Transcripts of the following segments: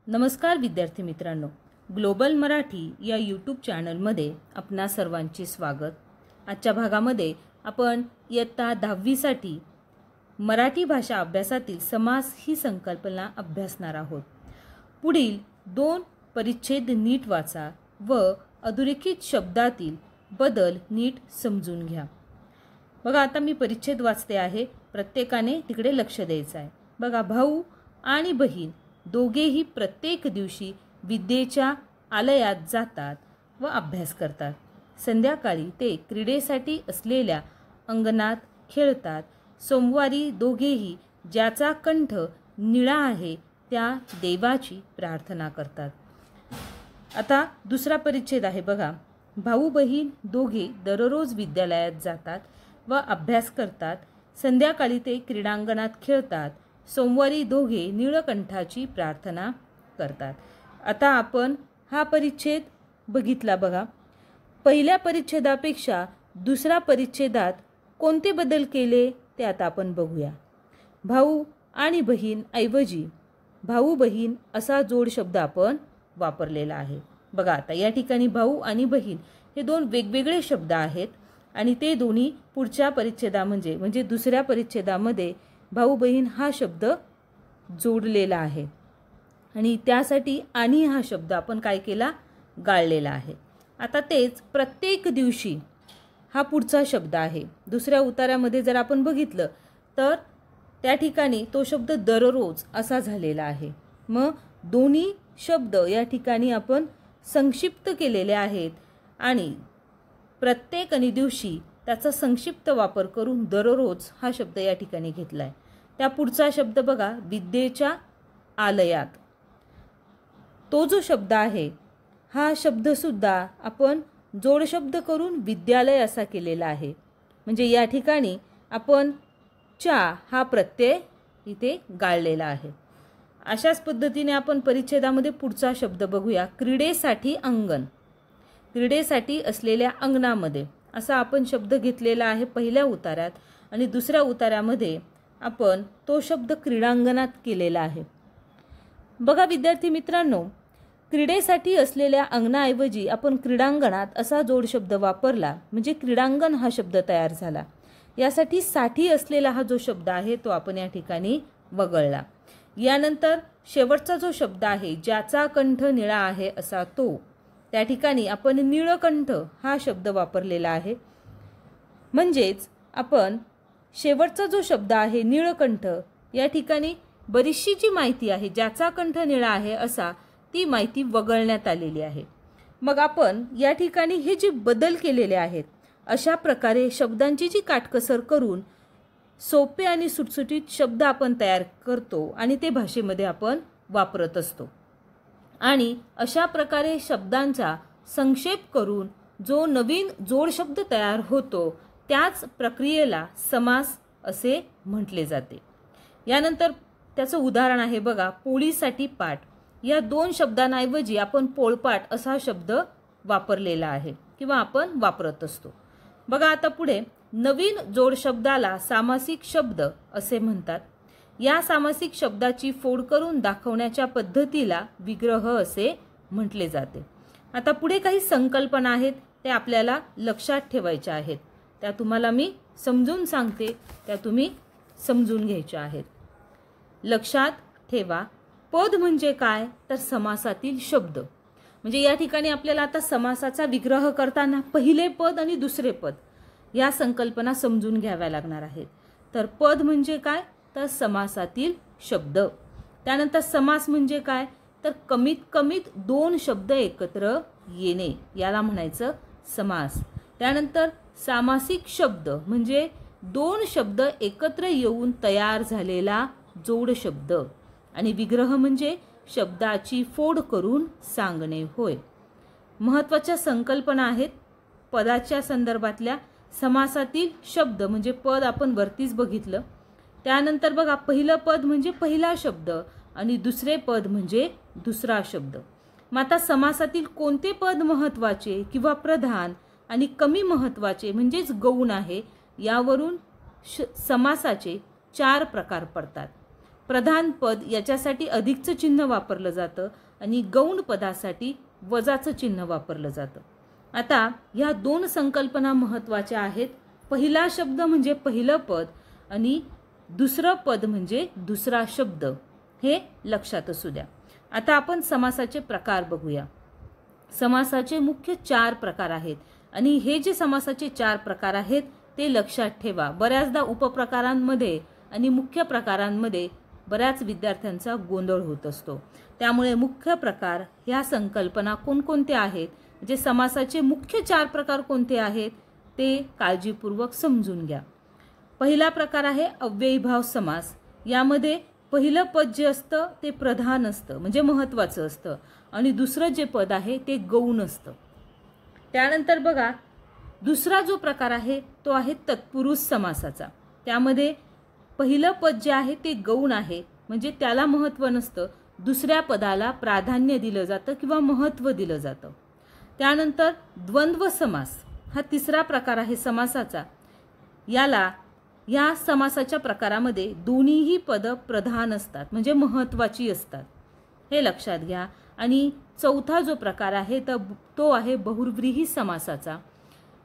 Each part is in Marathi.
नमस्कार विद्यार्थी मित्रांनो, ग्लोबल मराठी या यूट्यूब चॅनलमध्ये आपणा सर्वांचे स्वागत। आजच्या भागामध्ये आपण इयत्ता 10वी साठी मराठी भाषा अभ्यासातील समास ही संकल्पना अभ्यासणार आहोत। पुढील 2 परिच्छेद नीट वाचा व अधोरेखित शब्दातील बदल नीट समजून घ्या। बघा, आता मी परिच्छेद वाचते आहे, प्रत्येकाने तिकडे लक्ष द्यायचं आहे। बघा, भाऊ आणि बहीण दोघेही प्रत्येक दिवशी विद्येच्या आलयात जातात व अभ्यास करतात। संध्याकाळी ते क्रीडेसाठी असलेल्या अंगणात खेळतात। सोमवारी दोघेही ज्याचा कंठ निळा आहे त्या देवाची प्रार्थना करतात। आता दुसरा परिच्छेद आहे बघा, भाऊ बहीण दोघे दररोज विद्यालयात जातात व अभ्यास करतात। संध्याकाळी ते क्रीडांगणात खेळतात। सोमवारी दोघे नीळकंठाची प्रार्थना करतात। आता आपण हा परिच्छेद बघितला बघा। पहिल्या परिच्छेदापेक्षा दुसऱ्या परिच्छेदात कोणते बदल केले ते आता आपण बघूया। भाऊ आणि बहीण ऐवजी भाऊ बहीण असा जोड शब्द आपण वापरलेला आहे। बघा, आता या ठिकाणी भाऊ आणि बहीण हे 2 वेगवेगळे शब्द आहेत आणि ते दोन्ही पुढच्या परिच्छेदामध्ये म्हणजे दुसऱ्या परिच्छेदामध्ये भाऊ बहीण हा शब्द जोडलेला आहे आणि त्यासाठी आणि हा शब्द आपण काय केला, गाळलेला आहे। आता तेच प्रत्येक दिवशी हा पुढचा शब्द आहे। दुसऱ्या उतारामध्ये जर आपण बघितलं तर त्या ठिकाणी तो शब्द दररोज असा झालेला आहे। मग दोन्ही शब्द या ठिकाणी आपण संक्षिप्त केलेले आहेत आणि प्रत्येक आणि दिवशी त्याचा संक्षिप्त वापर करून दररोज हा शब्द या ठिकाणी घेतलाय। त्या पुढचा शब्द बघा, विद्येच्या आलयात, तो जो शब्द आहे हा शब्द सुद्धा आपण जोड शब्द करून विद्यालय असा केलेला आहे। म्हणजे या ठिकाणी आपण चा हा प्रत्यय इथे गाळलेला आहे। अशाच पद्धतीने आपण परिच्छेदामध्ये पुढचा शब्द बघूया, क्रीडेसाठी अंगण, क्रीडेसाठी असलेल्या अंगणामध्ये असा आपण शब्द घेतलेला आहे पहिल्या उतार्यात आणि दुसऱ्या उतार्यामध्ये आपण तो शब्द क्रीडांगणात केलेला आहे। बघा विद्यार्थी मित्रांनो, क्रीडेसाठी असलेल्या अंगणाऐवजी आपण क्रीडांगणात असा जोड शब्द वापरला म्हणजे क्रीडांगण हा शब्द तयार झाला। यासाठी साठी असलेला हा जो शब्द आहे तो आपण या ठिकाणी वगळला। यानंतर शेवटचा जो शब्द आहे ज्याचा कंठ निळा आहे असा तो, त्या ठिकाणी आपण नीळकंठ हा शब्द वापरलेला आहे। म्हणजेच आपण शेवटचा जो शब्द आहे नीळकंठ या ठिकाणी बरीचशी जी माहिती आहे ज्याचा कंठ निळा आहे असा ती माहिती वगळण्यात आलेली आहे। मग आपण या ठिकाणी हे जे बदल केलेले आहेत अशा प्रकारे शब्दांची जी काटकसर करून सोपे आणि सुटसुटीत शब्द आपण तयार करतो आणि ते भाषेमध्ये आपण वापरत असतो आणि अशा प्रकारे शब्दांचा संक्षेप करून जो नवीन जोड शब्द तयार होतो त्याच प्रक्रियेला समास असे म्हटले जाते। यानंतर त्याचं उदाहरण आहे बघा, पोळीसाठी पाट, या 2 शब्दांऐवजी आपण पोळपाट असा शब्द वापरलेला आहे किंवा आपण वापरत असतो। बघा, आता पुढे नवीन जोड शब्दाला सामासिक शब्द असे म्हणतात। या सामासिक शब्दाची फोड करून दाखवण्याच्या पद्धतीला विग्रह असे म्हटले जाते। आता पुढे काही संकल्पना आहेत ते आपल्याला लक्षात ठेवायच्या आहेत, त्या तुम्हाला मी समजून सांगते, त्या तुम्ही समजून घ्यायच्या आहेत। लक्षात ठेवा, पद म्हणजे काय तर समासातील शब्द। म्हणजे या ठिकाणी आपल्याला आता समासाचा विग्रह करताना पहिले पद आणि दुसरे पद या संकल्पना समजून घ्याव्या लागणार आहेत। तर पद म्हणजे काय तर समासातील शब्द। त्यानंतर समास म्हणजे काय तर कमीत कमीत 2 शब्द एकत्र येणे याला म्हणायचं समास। त्यानंतर सामासिक शब्द म्हणजे 2 शब्द एकत्र येऊन तयार झालेला जोड शब्द आणि विग्रह म्हणजे शब्दाची फोड करून सांगणे होय। महत्त्वाच्या संकल्पना आहेत पदाच्या संदर्भातल्या। समासातील शब्द म्हणजे पद आपण वरतीच बघितलं। त्यानंतर बघा, पहिलं पद म्हणजे पहिला शब्द आणि दुसरे पद म्हणजे दुसरा शब्द। मग आता समासातील कोणते पद महत्त्वाचे किंवा प्रधान आणि कमी महत्त्वाचे म्हणजेच गौण आहे यावरून समासाचे 4 प्रकार पडतात। प्रधान पद याच्यासाठी अधिकचं चिन्ह वापरलं जातं आणि गौण पदासाठी वजाचं चिन्ह वापरलं जातं. आता ह्या दोन संकल्पना महत्त्वाच्या आहेत. पहिला शब्द म्हणजे पहिलं पद आणि दुसरं पद म्हणजे दुसरा शब्द, हे लक्षात असू द्या. आता आपण समासाचे प्रकार बघूया. समासाचे मुख्य 4 प्रकार आहेत आणि हे जे समासाचे 4 प्रकार आहेत ते लक्षात ठेवा. बऱ्याचदा उपप्रकारांमध्ये आणि मुख्य प्रकारांमध्ये बऱ्याच विद्यार्थ्यांचा गोंधळ होत असतो. त्यामुळे मुख्य प्रकार ह्या संकल्पना कोणकोणत्या आहेत, म्हणजे समासाचे मुख्य 4 प्रकार कोणते आहेत ते काळजीपूर्वक समजून घ्या. पहिला प्रकार आहे अव्ययीभाव समास. यामध्ये पहिलं पद जे असतं ते प्रधान असतं, म्हणजे महत्त्वाचं असतं, आणि दुसरं जे पद आहे ते गौण असतं. त्यानंतर बघा, दुसरा जो प्रकार आहे तो आहे तत्पुरुष समासाचा. त्यामध्ये पहिलं पद जे आहे ते गौण आहे, म्हणजे त्याला महत्त्व नसतं, दुसऱ्या पदाला प्राधान्य दिलं जातं किंवा महत्त्व दिलं जातं. त्यानंतर द्वंद्व समास हा तिसरा प्रकार आहे समासाचा. या समासाच्या प्रकारामध्ये दोन्हीही पदं प्रधान असतात, म्हणजे महत्त्वाची असतात, हे लक्षात घ्या. आणि चौथा जो प्रकार आहे तो आहे बहुव्रीही समासाचा.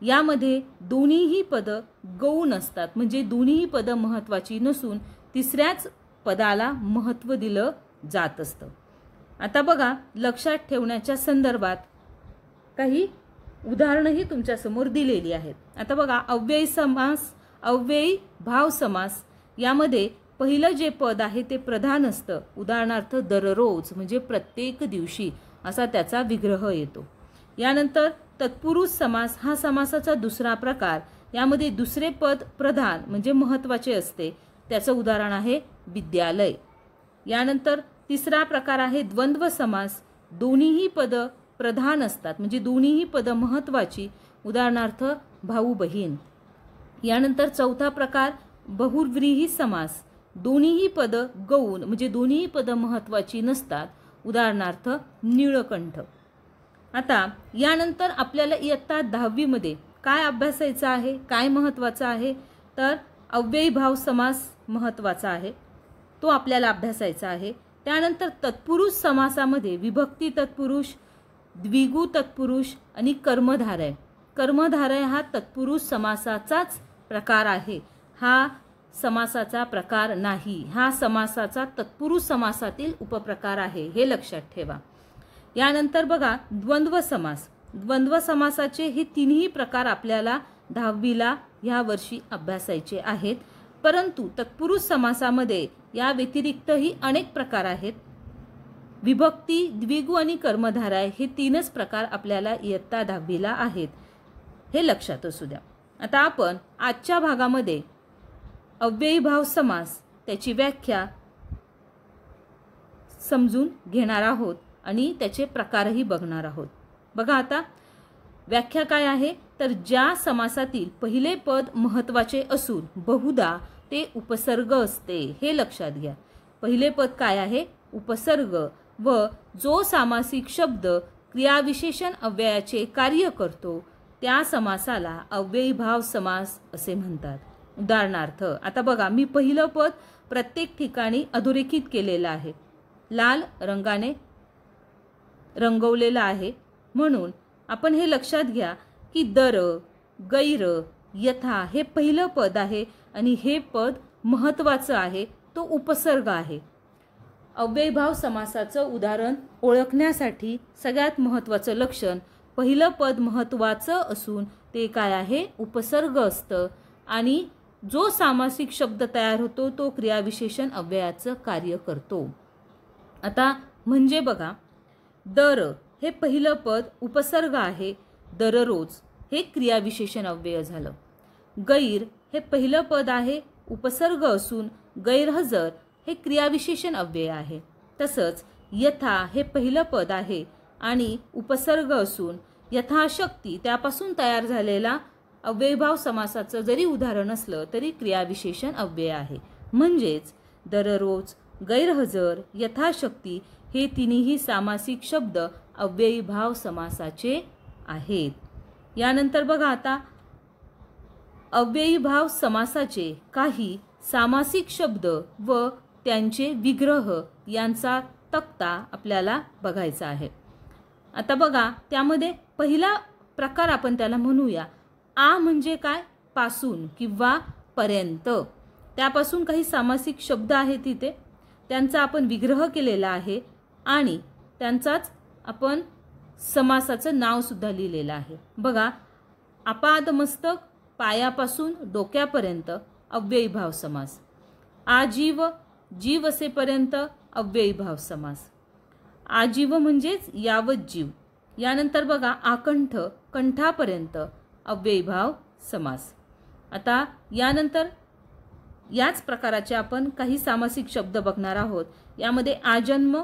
यामध्ये दोन्हीही पदं गौण असतात, म्हणजे दोन्हीही पदं महत्त्वाची नसून तिसऱ्याच पदाला महत्त्व दिलं जात असतं. आता बघा, लक्षात ठेवण्याच्या संदर्भात काही उदाहरणंही तुमच्यासमोर दिलेली आहेत. आता बघा, अव्ययी समास, अव्ययी भाव समास यामध्ये पहिलं जे पद आहे ते प्रधान असतं. उदाहरणार्थ दररोज म्हणजे प्रत्येक दिवशी असा त्याचा विग्रह येतो. यानंतर तत्पुरुष समास हा समासाचा दुसरा प्रकार. यामध्ये दुसरे पद प्रधान म्हणजे महत्त्वाचे असते. त्याचं उदाहरण आहे विद्यालय. यानंतर तिसरा प्रकार आहे द्वंद्व समास. दोन्हीही पदं प्रधान असतात, म्हणजे दोन्हीही पदं महत्त्वाची. उदाहरणार्थ भाऊ बहीण. यानंतर चौथा प्रकार बहुव्रीही समास. दोन्हीही पदं गौण म्हणजे दोन्हीही पदं महत्त्वाची नसतात. उदाहरणार्थ नीळकंठ. आता यानंतर आपल्याला इयत्ता 10वी मध्ये काय अभ्यासायचं आहे, काय महत्त्वाचं आहे, तर अव्ययीभाव समास महत्त्वाचा आहे, तो आपल्याला अभ्यासायचा आहे. त्यानंतर तत्पुरुष समासामध्ये विभक्ती तत्पुरुष, द्विगु तत्पुरुष आणि कर्मधारय. कर्मधारय हा तत्पुरुष समासाचाच प्रकार आहे, हा समासाचा प्रकार नाही. हा समासाचा तत्पुरुष समासातील उपप्रकार आहे, हे लक्षात ठेवा. यानंतर बघा द्वंद्व समास. द्वंद्व समासाचे हे तिन्ही प्रकार आपल्याला 10वीला ह्या वर्षी अभ्यासायचे आहेत. परंतु तत्पुरुष समासामध्ये या व्यतिरिक्तही अनेक प्रकार आहेत. विभक्ती, द्विगु आणि कर्मधारय हे 3च प्रकार आपल्याला इयत्ता 10वीला आहेत, हे लक्षात असू द्या. आता आपण आजच्या भागामध्ये अव्ययीभाव समास त्याची व्याख्या समजून घेणार आहोत आणि त्याचे प्रकारही बघणार आहोत. बघा आता व्याख्या काय आहे, तर ज्या समासातील पहिले पद महत्त्वाचे असून बहुधा ते उपसर्ग असते, हे लक्षात घ्या. पहिले पद काय आहे, उपसर्ग, व जो सामासिक शब्द क्रियाविशेषण अव्ययाचे कार्य करतो त्या समासाला अव्ययीभाव समास असे म्हणतात. उदाहरणार्थ आता बघा, मी पहिलं पद प्रत्येक ठिकाणी अधोरेखित केलेलं आहे, लाल रंगाने रंगवलेलं आहे. म्हणून आपण हे लक्षात घ्या की दर, गैर, यथा हे पहिलं पद आहे आणि हे पद महत्त्वाचं आहे, तो उपसर्ग आहे. अव्ययीभाव समासाचं उदाहरण ओळखण्यासाठी सगळ्यात महत्त्वाचं लक्षण, पहिलं पद महत्त्वाचं असून ते काय आहे, उपसर्ग असतं आणि जो सामासिक शब्द तयार होतो तो क्रियाविशेषण अव्ययाचं कार्य करतो. आता म्हणजे बघा, दर हे पहिलं पद उपसर्ग आहे, दररोज हे क्रियाविशेषण अव्यय झालं. गैर हे पहिलं पद आहे, उपसर्ग असून गैरहजर हे क्रियाविशेषण अव्यय आहे. तसंच यथा हे पहिलं पद आहे आणि उपसर्ग असून यथाशक्ती त्यापासून तयार झालेला अव्ययीभाव समासाचं जरी उदाहरण असलं तरी क्रियाविशेषण अव्यय आहे. म्हणजेच दररोज, गैरहजर, यथाशक्ती हे तिन्ही सामासिक शब्द अव्ययीभाव समासाचे आहेत. यानंतर बघा आता अव्ययीभाव समासाचे काही सामासिक शब्द व त्यांचे विग्रह यांचा तक्ता आपल्याला बघायचा आहे। आता बघा, त्यामध्ये पहिला प्रकार आपण त्याला म्हणूया आ म्हणजे काय, पासून किंवा पर्यंत। त्यापासून काही सामासिक शब्द आहेत तिथे, त्यांचा आपण विग्रह केलेला आहे आणि त्यांचाच आपण समासाचं नाव सुद्धा लिहिलेलं आहे। बघा, आपादमस्तक पायापासून डोक्यापर्यंत अव्ययीभाव समास, आजीव जीव असेपर्यंत अव्ययीभाव समास, आजीव म्हणजेच यावत जीव। यानंतर बघा, आकंठ कंठापर्यंत अव्ययीभाव समास। आता यानंतर याच प्रकाराचे आपण काही सामासिक शब्द बघणार आहोत। यामध्ये आजन्म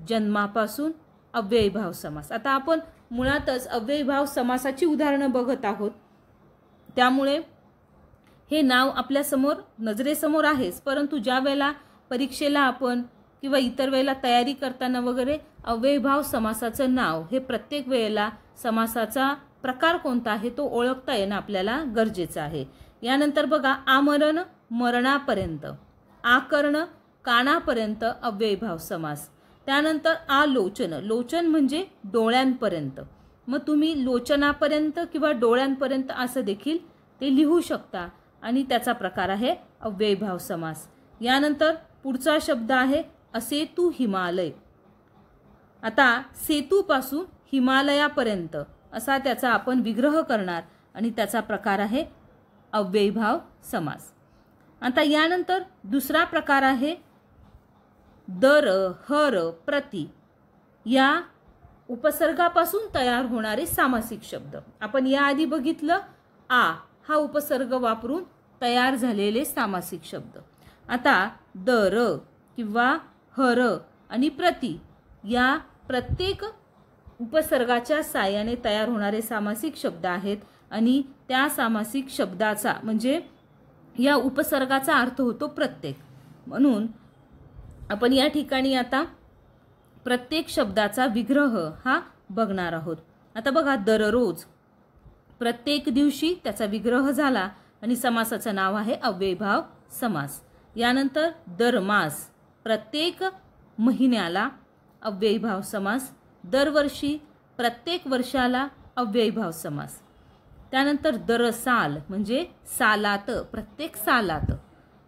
जन्मापासून अव्ययीभाव समास। आता आपण मुळातच अव्ययीभाव समासाची उदाहरणं बघत आहोत, त्यामुळे हे नाव आपल्या समोर नजरेसमोर आहेच, परंतु ज्या वेळेला परीक्षेला आपण किंवा इतर वेळेला तयारी करताना वगैरे अव्ययीभाव समासाचं नाव हे प्रत्येक वेळेला समासाचा प्रकार कोणता आहे तो ओळखता येणं आपल्याला गरजेचं आहे। यानंतर बघा, आमरण मरणापर्यंत, आकर्ण कानापर्यंत अव्ययीभाव समास। त्यानंतर आलोचन, लोचन म्हणजे डोळ्यांपर्यंत, मग तुम्ही लोचनापर्यंत किंवा डोळ्यांपर्यंत असं देखील ते लिहू शकता आणि त्याचा प्रकार आहे अव्ययीभाव समास। यानंतर पुढचा शब्द आहे असेतू हिमालय। आता सेतूपासून हिमालयापर्यंत असा त्याचा आपण विग्रह करणार आणि त्याचा प्रकार आहे अव्ययीभाव समास। आता यानंतर दुसरा प्रकार आहे दर हर प्रति या उपसर्गापासून तयार होणारे सामासिक शब्द। आपण याआधी बघितलं आ हा उपसर्ग वापरून तयार झालेले सामासिक शब्द। आता दर किंवा हर आणि प्रति या प्रत्येक उपसर्गाच्या साहाय्याने तयार होणारे सामासिक शब्द आहेत आणि त्या सामासिक शब्दाचा म्हणजे या उपसर्गाचा अर्थ होतो प्रत्येक। म्हणून आपण या ठिकाणी आता प्रत्येक शब्दाचा विग्रह हा बघणार आहोत। आता बघा, दररोज प्रत्येक दिवशी त्याचा विग्रह झाला आणि समासाचं नाव आहे अव्ययीभाव समास। यानंतर दरमास प्रत्येक महिन्याला अव्ययीभाव समास, दरवर्षी प्रत्येक वर्षाला अव्ययीभाव समास। त्यानंतर दरसाल म्हणजे सालात, प्रत्येक सालात।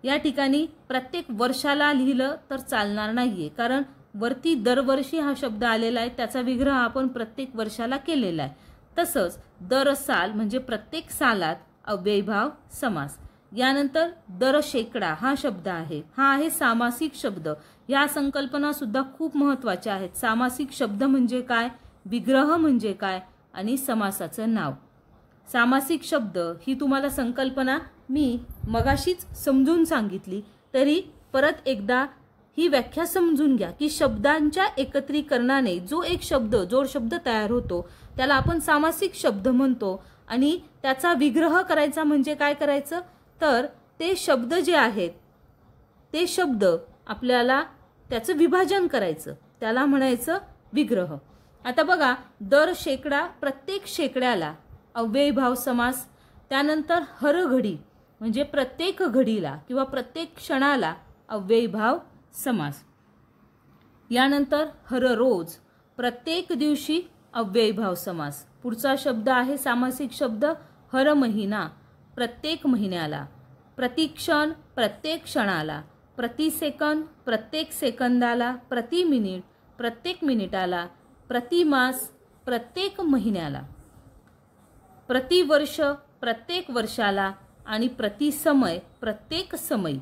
या ठिकाणी प्रत्येक वर्षाला लिहिलं तर चालणार नाहीये, कारण वरती दरवर्षी हा शब्द आलेला आहे, त्याचा विग्रह आपण प्रत्येक वर्षाला केलेला आहे। तसंच दरसाल म्हणजे प्रत्येक सालात अव्ययीभाव समास। यानंतर दर शेकडा हा शब्द आहे, हा आहे सामासिक शब्द। या संकल्पना सुद्धा खूप महत्त्वाच्या आहेत। सामासिक शब्द म्हणजे काय, विग्रह म्हणजे काय आणि समासाचं नाव। सामासिक शब्द ही तुम्हाला संकल्पना मी मगाशीच समजून सांगितली, तरी परत एकदा ही व्याख्या समजून घ्या की शब्दांच्या एकत्रीकरणाने जो एक शब्द जोड शब्द तयार होतो त्याला आपण सामासिक शब्द म्हणतो आणि त्याचा विग्रह करायचा म्हणजे काय करायचं, तर ते शब्द जे आहेत ते शब्द आपल्याला त्याचं विभाजन करायचं, त्याला म्हणायचं विग्रह। आता बघा, दर शेकडा प्रत्येक शेकड्याला अव्ययीभाव समास। त्यानंतर हर घडी म्हणजे प्रत्येक घडीला किंवा प्रत्येक क्षणाला अव्ययीभाव समास। यानंतर हर रोज प्रत्येक दिवशी अव्ययीभाव समास। पुढचा शब्द आहे सामासिक शब्द हर महिना प्रत्येक महिन्याला, प्रतिक्षण प्रत्येक क्षणाला, प्रति सेकंद प्रत्येक सेकंदाला, प्रति मिनिट प्रत्येक मिनिटाला, प्रति मास प्रत्येक महिन्याला, प्रति वर्ष प्रत्येक वर्षाला आणि प्रति समय प्रत्येक समय,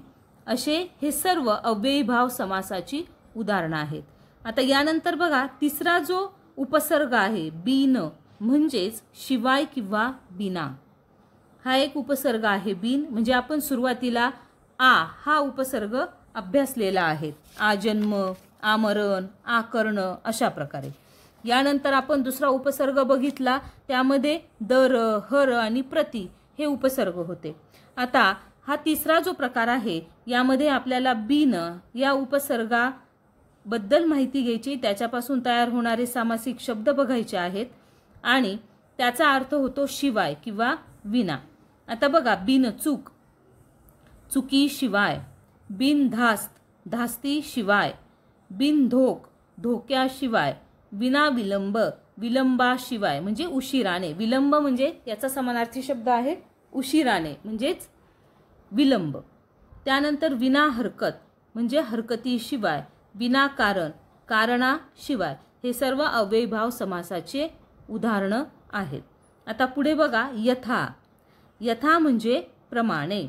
असे हे सर्व अव्ययीभाव समासाची उदाहरणं आहेत। आता यानंतर बघा, तिसरा जो उपसर्ग आहे बिन म्हणजेच शिवाय किंवा बिना, हा एक उपसर्ग आहे। बिन म्हणजे आपण सुरुवातीला आ हा उपसर्ग अभ्यासलेला आहे, आजन्म आमरण आकर्ण अशा प्रकारे। यानंतर आपण दुसरा उपसर्ग बघितला, त्यामध्ये दर हर आणि प्रति हे उपसर्ग होते। आता हा तिसरा जो प्रकार आहे यामध्ये आपल्याला बिन या उपसर्गाबद्दल माहिती घ्यायची, त्याच्यापासून तयार होणारे सामासिक शब्द बघायचे आहेत आणि त्याचा अर्थ होतो शिवाय किंवा विना। आता बघा, बिन चूक चुकी शिवाय, बिनधास्त धास्तीशिवाय, बिनधोक धोक्याशिवाय, विना विलंब विलंबाशिवाय म्हणजे उशिराने, विलंब म्हणजे याचा समानार्थी शब्द आहे उशिराने म्हणजेच विलंब. त्यानंतर विना हरकत म्हणजे हरकतीशिवाय, विनाकारण कारणाशिवाय. हे सर्व अव्ययीभाव समासाचे उदाहरणं आहेत. आता पुढे बघा यथा. यथा म्हणजे प्रमाणे.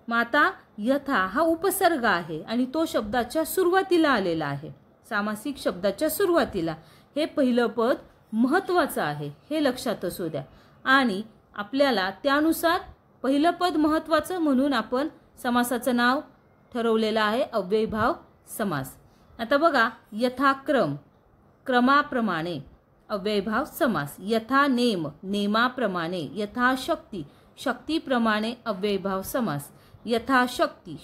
मग आता यथा हा उपसर्ग आहे आणि तो शब्दाच्या सुरुवातीला आलेला आहे. सामासिक शब्दाच्या सुरुवातीला हे पहिलं पद महत्त्वाचं आहे, हे लक्षात असू द्या. आणि आपल्याला त्यानुसार पहिलं पद महत्त्वाचं म्हणून आपण समासाचं नाव ठरवलेलं आहे अव्ययीभाव समास. आता बघा यथाक्रम क्रमाप्रमाणे अव्ययीभाव समास. यथा नेम नेमाप्रमाणे. यथाशक्ती शक्तीप्रमाणे अव्ययीभाव समास. यथाशक्ती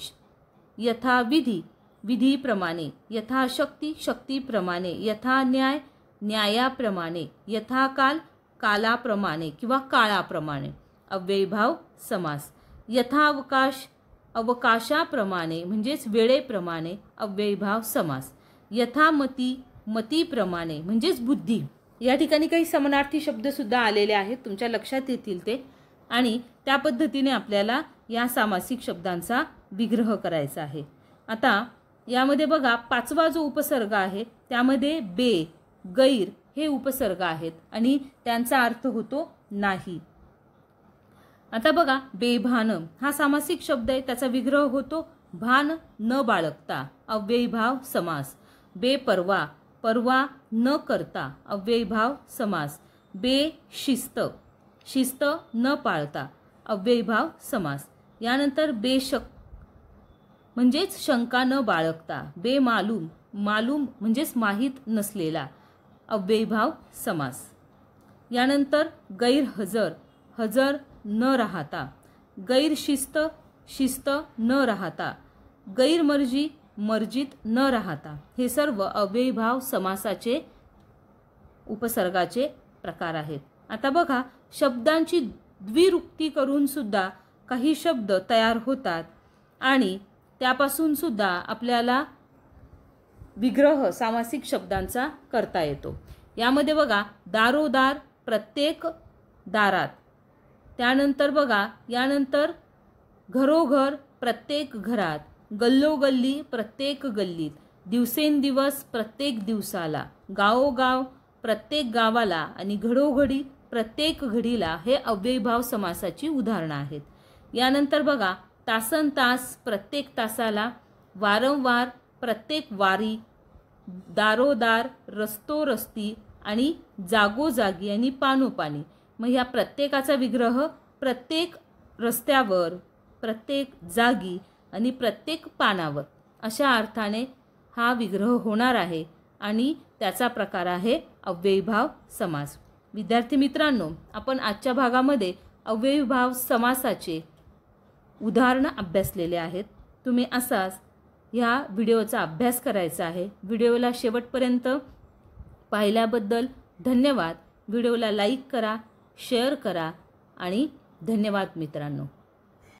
यथाविधी विधीप्रमाणे. यथाशक्ती शक्तीप्रमाणे. यथान्याय न्यायाप्रमाणे. यथाकाल कालाप्रमाणे किंवा काळाप्रमाणे अव्ययीभाव समास. यथावकाश अवकाशाप्रमाणे म्हणजेच वेळेप्रमाणे अव्ययीभाव समास. यथामती मतीप्रमाणे म्हणजेच बुद्धी. या ठिकाणी काही समानार्थी शब्द सुद्धा आलेले आहेत, तुमच्या लक्षात येतील ते. आणि त्या पद्धतीने आपल्याला या सामासिक शब्दांचा विग्रह करायचा आहे. आता यामध्ये बघा पाचवा जो उपसर्ग आहे त्यामध्ये बे गैर हे उपसर्ग आहेत आणि त्यांचा अर्थ होतो नाही. आता बघा बेभान हा सामासिक शब्द आहे, त्याचा विग्रह होतो भान न बाळगता अव्ययीभाव समास. बेपर्वा परवा न करता अव्ययीभाव समास. बेशिस्त शिस्त न पाळता अव्ययीभाव समास. यानंतर बेशक म्हणजेच शंका न बाळगता. बेमालूम मालूम म्हणजेच माहीत नसलेला अव्ययीभाव समास. यानंतर गैरहजर हजर न राहता. गैरशिस्त शिस्त न राहता. गैरमर्जी मर्जीत न राहता. हे सर्व अव्ययीभाव समासाचे उपसर्गाचे प्रकार आहेत. आता बघा शब्दांची द्विरुक्ती करून सुद्धा काही शब्द तयार होतात आणि त्यापासून सुद्धा आपल्याला विग्रह सामासिक शब्दांचा करता येतो. यामध्ये बघा दारोदार प्रत्येक दारात. त्यानंतर बघा यानंतर घरोघर प्रत्येक घरात. गल्लोगल्ली प्रत्येक गल्लीत. दिवसेंदिवस प्रत्येक दिवसाला. गावोगाव प्रत्येक गावाला आणि घडोघडी प्रत्येक घडीला हे अव्ययीभाव समासाची उदाहरणं आहेत. यानंतर बघा तासनतास प्रत्येक तासाला. वारंवार प्रत्येक वारी. दारोदार रस्तोरस्ती आणि जागोजागी आणि पानोपानी. मग ह्या प्रत्येकाचा विग्रह प्रत्येक रस्त्यावर प्रत्येक जागी आणि प्रत्येक पानावर अशा अर्थाने हा विग्रह होणार आहे आणि त्याचा प्रकार आहे अव्ययीभाव समास. विद्यार्थी मित्रांनो, आपण आजच्या भागामध्ये अव्ययीभाव समासाचे उदाहरणं अभ्यासलेले आहेत. तुम्ही असाच ह्या व्हिडिओचा अभ्यास करायचा आहे. व्हिडिओला शेवटपर्यंत पाहिल्याबद्दल धन्यवाद. व्हिडिओला लाईक करा, शेअर करा आणि धन्यवाद मित्रांनो.